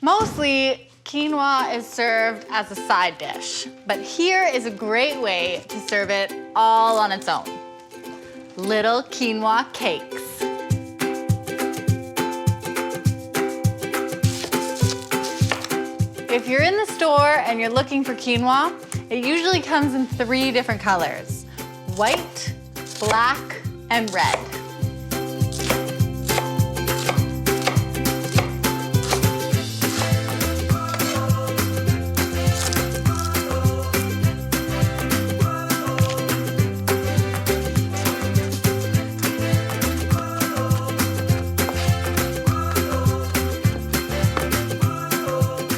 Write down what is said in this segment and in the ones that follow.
Mostly, quinoa is served as a side dish, but here is a great way to serve it all on its own. Little quinoa cakes. If you're in the store and you're looking for quinoa, it usually comes in 3 different colors: white, black, and red.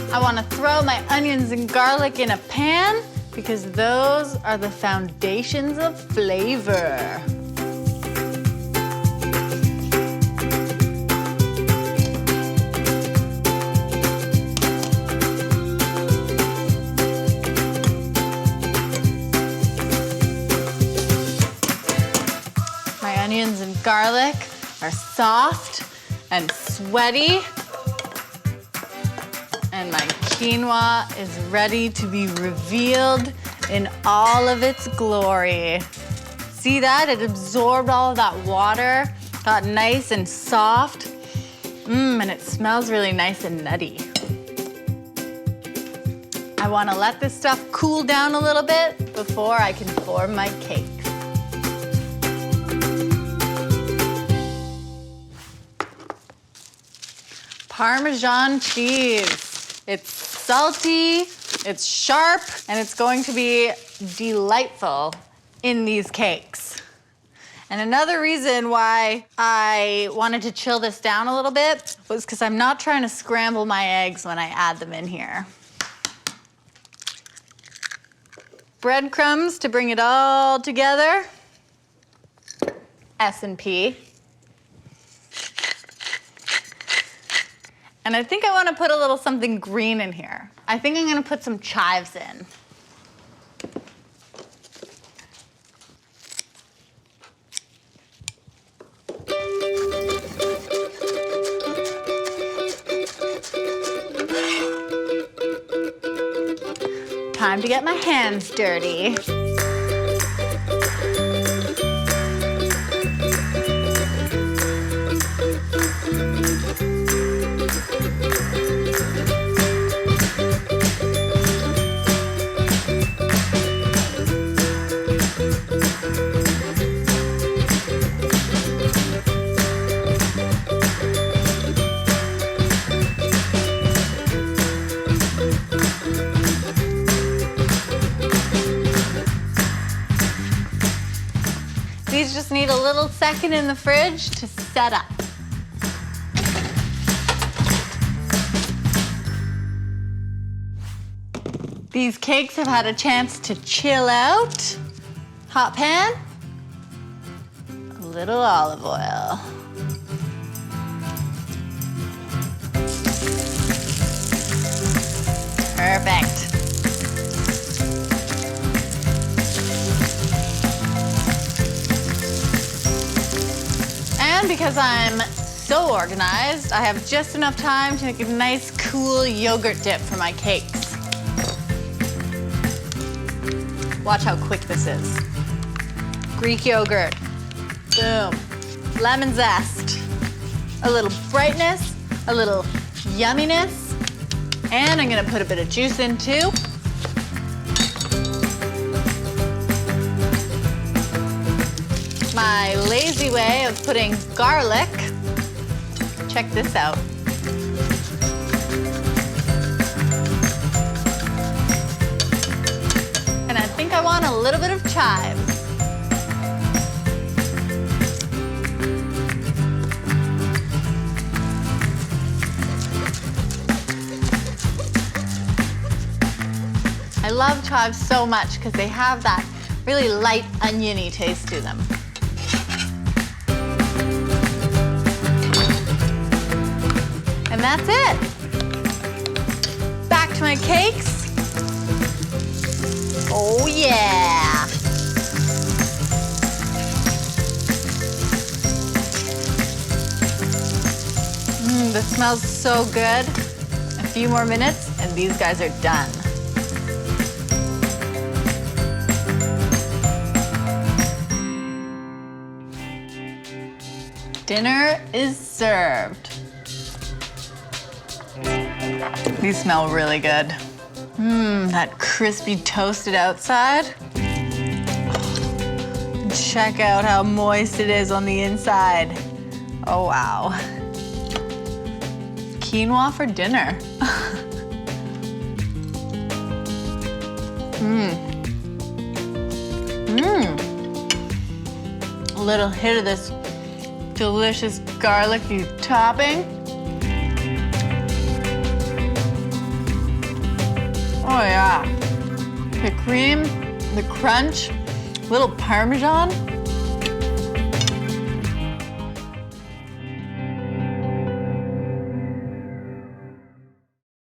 I want to throw my onions and garlic in a pan because those are the foundations of flavor. My onions and garlic are soft and sweaty. And my quinoa is ready to be revealed in all of its glory. See that? It absorbed all of that water, got nice and soft. And it smells really nice and nutty. I want to let this stuff cool down a little bit before I can form my cakes. Parmesan cheese. It's salty, it's sharp, and it's going to be delightful in these cakes. And another reason why I wanted to chill this down a little bit was because I'm not trying to scramble my eggs when I add them in here. Breadcrumbs to bring it all together. S&P. And I think I want to put a little something green in here. I think I'm going to put some chives in. Time to get my hands dirty. These just need a little second in the fridge to set up. These cakes have had a chance to chill out. Hot pan, a little olive oil. Perfect. And because I'm so organized, I have just enough time to make a nice, cool yogurt dip for my cakes. Watch how quick this is. Greek yogurt, boom. Lemon zest, a little brightness, a little yumminess, and I'm gonna put a bit of juice in too. My lazy way of putting garlic. Check this out. And I think I want a little bit of chives. I love chives so much because they have that really light oniony taste to them. And that's it. Back to my cakes. Oh yeah. This smells so good. I few more minutes and these guys are done. Dinner is served. These smell really good. That crispy toasted outside. Check out how moist it is on the inside. Oh, wow. Quinoa for dinner. A little hit of this delicious garlicky topping. Oh yeah. The cream, the crunch, little Parmesan.